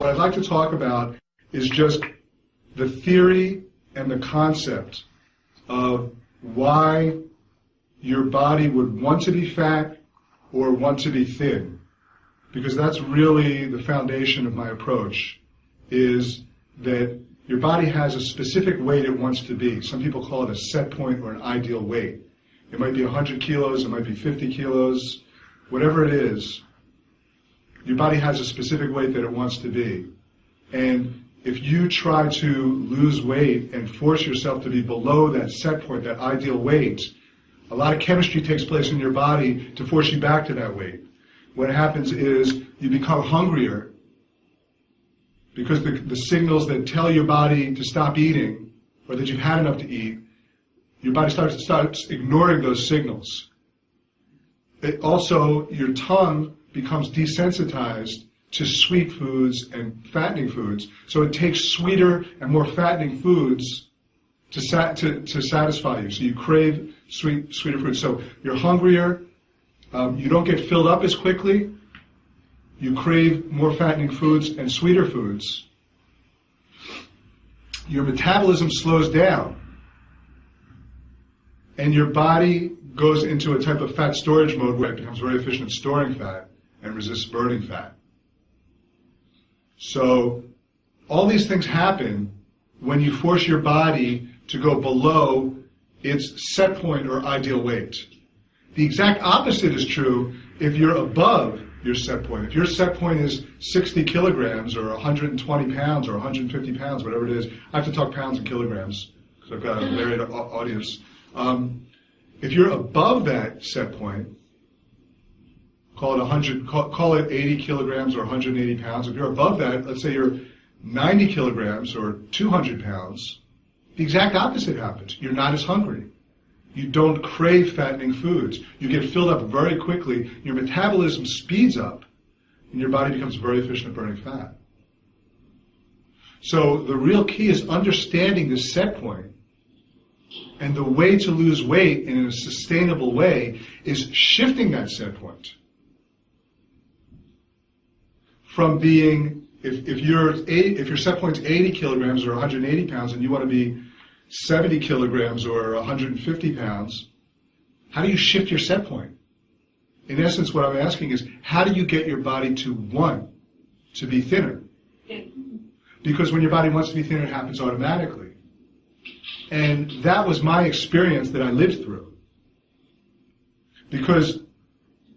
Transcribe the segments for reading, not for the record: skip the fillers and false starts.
What I'd like to talk about is just the theory and the concept of why your body would want to be fat or want to be thin. Because that's really the foundation of my approach, is that your body has a specific weight it wants to be. Some people call it a set point or an ideal weight. It might be 100 kilos, it might be 50 kilos, whatever it is. Your body has a specific weight that it wants to be. And if you try to lose weight and force yourself to be below that set point, that ideal weight, a lot of chemistry takes place in your body to force you back to that weight. What happens is you become hungrier because the signals that tell your body to stop eating or that you've had enough to eat, your body starts ignoring those signals. Also, your tongue becomes desensitized to sweet foods and fattening foods. So it takes sweeter and more fattening foods to satisfy you. So you crave sweeter foods. So you're hungrier. You don't get filled up as quickly. You crave more fattening foods and sweeter foods. Your metabolism slows down. And your body goes into a type of fat storage mode where it becomes very efficient at storing fat and resists burning fat. So all these things happen when you force your body to go below its set point or ideal weight. The exact opposite is true if you're above your set point. If your set point is 60 kilograms or 120 pounds or 150 pounds, whatever it is, I have to talk pounds and kilograms because I've got a varied audience. If you're above that set point, call it 80 kilograms or 180 pounds. If you're above that, let's say you're 90 kilograms or 200 pounds, the exact opposite happens. You're not as hungry. You don't crave fattening foods. You get filled up very quickly. Your metabolism speeds up, and your body becomes very efficient at burning fat. So the real key is understanding this set point. And the way to lose weight in a sustainable way is shifting that set point. From being, if your set point's 80 kilograms or 180 pounds and you want to be 70 kilograms or 150 pounds, how do you shift your set point? In essence, what I'm asking is, how do you get your body to want to be thinner? Because when your body wants to be thinner, it happens automatically. And that was my experience that I lived through. Because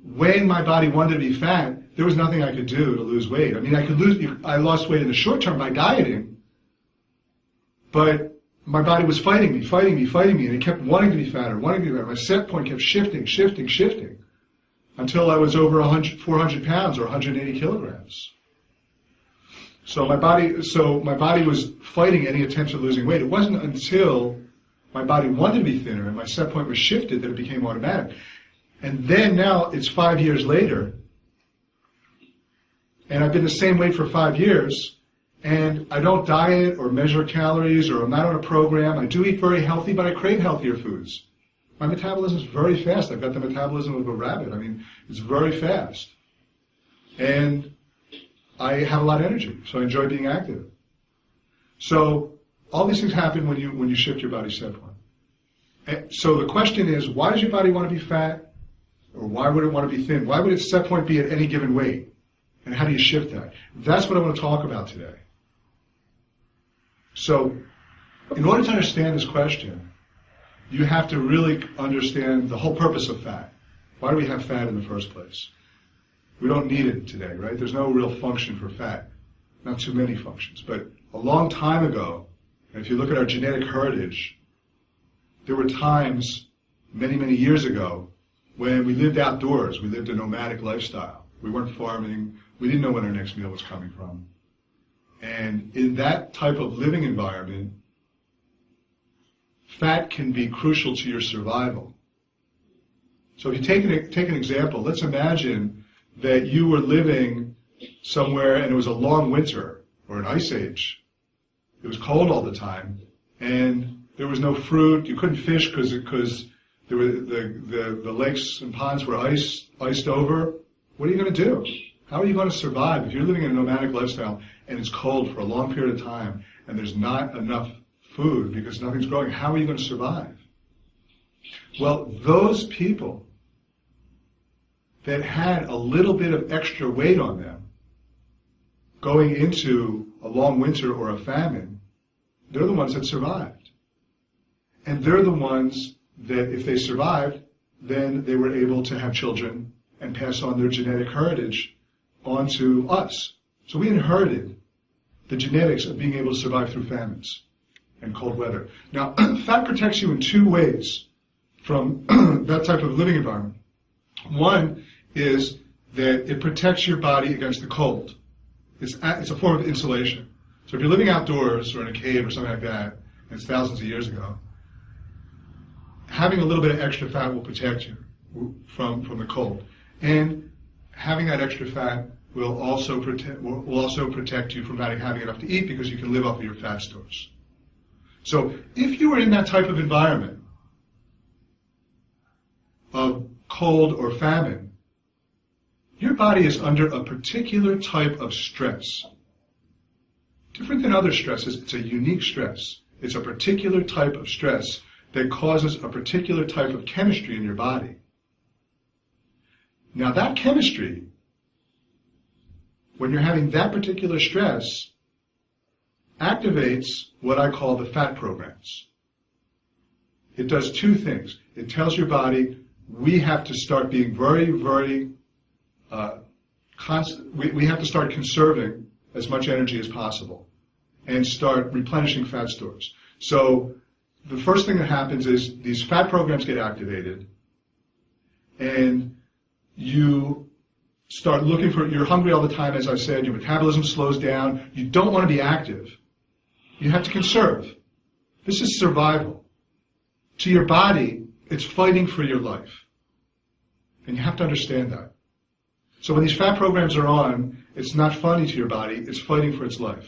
when my body wanted to be fat, there was nothing I could do to lose weight. I mean, I lost weight in the short term by dieting, but my body was fighting me, and it kept wanting to be fatter. My set point kept shifting, until I was over 400 pounds or 180 kilograms. So my body was fighting any attempts at losing weight. It wasn't until my body wanted to be thinner and my set point was shifted that it became automatic. And then now it's 5 years later, and I've been the same weight for 5 years, and I don't diet or measure calories or I'm not on a program. I do eat very healthy, but I crave healthier foods. My metabolism is very fast. I've got the metabolism of a rabbit. I mean, it's very fast. And I have a lot of energy, so I enjoy being active. So all these things happen when you shift your body set point. And so the question is, why does your body want to be fat? Or why would it want to be thin? Why would its set point be at any given weight? And how do you shift that? That's what I want to talk about today. So in order to understand this question, you have to really understand the whole purpose of fat. Why do we have fat in the first place? We don't need it today, right? There's no real function for fat. Not too many functions. But a long time ago, and if you look at our genetic heritage, there were times, many, many years ago, when we lived outdoors. We lived a nomadic lifestyle. We weren't farming. We didn't know when our next meal was coming from. And in that type of living environment, fat can be crucial to your survival. So if you take an example, let's imagine that you were living somewhere and it was a long winter or an ice age. It was cold all the time, and there was no fruit. You couldn't fish because there were the lakes and ponds were iced over. What are you going to do? How are you going to survive if you're living in a nomadic lifestyle and it's cold for a long period of time, and there's not enough food because nothing's growing, how are you going to survive? Well, those people that had a little bit of extra weight on them going into a long winter or a famine, they're the ones that survived. And they're the ones that, if they survived, then they were able to have children and pass on their genetic heritage onto us. So we inherited the genetics of being able to survive through famines and cold weather. Now, fat protects you in two ways from that type of living environment. One is that it protects your body against the cold. It's a form of insulation. So if you're living outdoors or in a cave or something like that, and it's thousands of years ago, having a little bit of extra fat will protect you from the cold. And having that extra fat will also protect you from not having enough to eat, because you can live off of your fat stores. So if you were in that type of environment of cold or famine, your body is under a particular type of stress. Different than other stresses, it's a unique stress. It's a particular type of stress that causes a particular type of chemistry in your body. Now that chemistry, when you're having that particular stress, activates what I call the fat programs. It does two things. It tells your body, we have to start being very, very we have to start conserving as much energy as possible and start replenishing fat stores. So the first thing that happens is these fat programs get activated, and you start looking for, you're hungry all the time, as I said, your metabolism slows down, you don't want to be active. You have to conserve. This is survival. To your body, it's fighting for your life. And you have to understand that. So when these fat programs are on, it's not funny to your body, it's fighting for its life.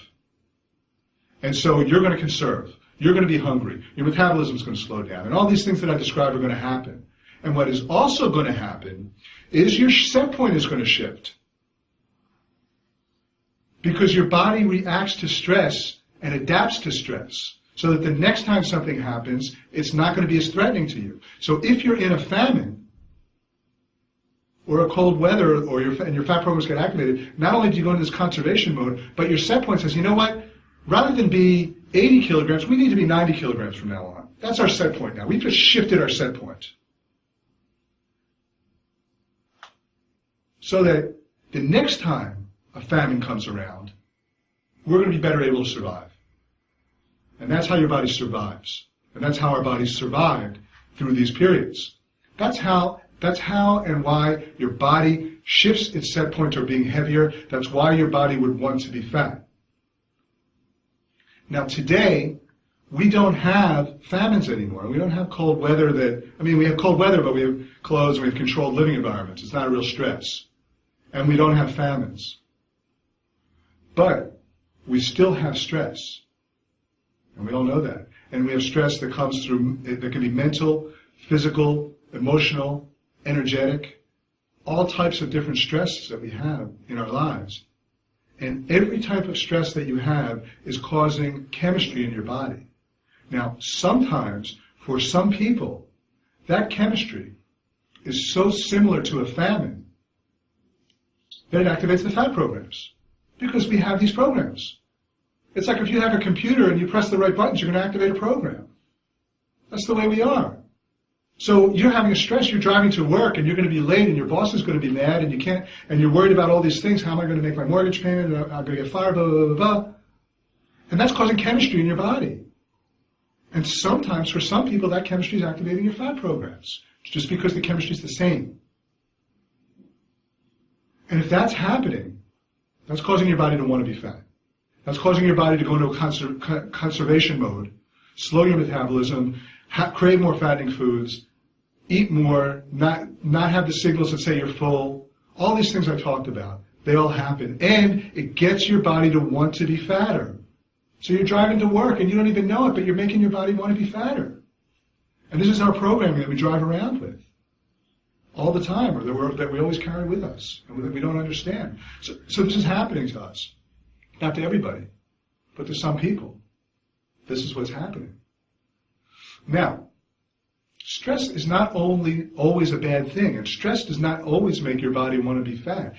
And so you're going to conserve. You're going to be hungry. Your metabolism is going to slow down. And all these things that I described are going to happen. And what is also going to happen is your set point is going to shift. Because your body reacts to stress and adapts to stress, so that the next time something happens, it's not going to be as threatening to you. So if you're in a famine, or a cold weather, or your fat programs get activated, not only do you go into this conservation mode, but your set point says, you know what? Rather than be 80 kilograms, we need to be 90 kilograms from now on. That's our set point now. We've just shifted our set point. So that the next time a famine comes around, we're going to be better able to survive. And that's how your body survives. And that's how our bodies survived through these periods. That's how and why your body shifts its set point toward being heavier. That's why your body would want to be fat. Now today, we don't have famines anymore. We don't have cold weather we have cold weather, but we have clothes and we have controlled living environments. It's not a real stress. And we don't have famines. But we still have stress. And we all know that. And we have stress that comes through, that can be mental, physical, emotional, energetic, all types of different stresses that we have in our lives. And every type of stress that you have is causing chemistry in your body. Now, sometimes, for some people, that chemistry is so similar to a famine that it activates the fat programs. Because we have these programs. It's like if you have a computer and you press the right buttons, you're going to activate a program. That's the way we are. So you're having a stress, you're driving to work and you're going to be late and your boss is going to be mad and you can't, and you're worried about all these things. How am I going to make my mortgage payment? I'm going to get fired, blah, blah, blah, blah. And that's causing chemistry in your body. And sometimes, for some people, that chemistry is activating your fat programs, just because the chemistry is the same. And if that's happening, that's causing your body to want to be fat. That's causing your body to go into a conservation mode, slow your metabolism, crave more fattening foods, eat more, not have the signals that say you're full. All these things I talked about, they all happen. And it gets your body to want to be fatter. So you're driving to work and you don't even know it, but you're making your body want to be fatter. And this is our programming that we drive around with all the time, or that we always carry with us, and that we don't understand. So this is happening to us. Not to everybody, but to some people. This is what's happening. Now, stress is not only always a bad thing, and stress does not always make your body want to be fat.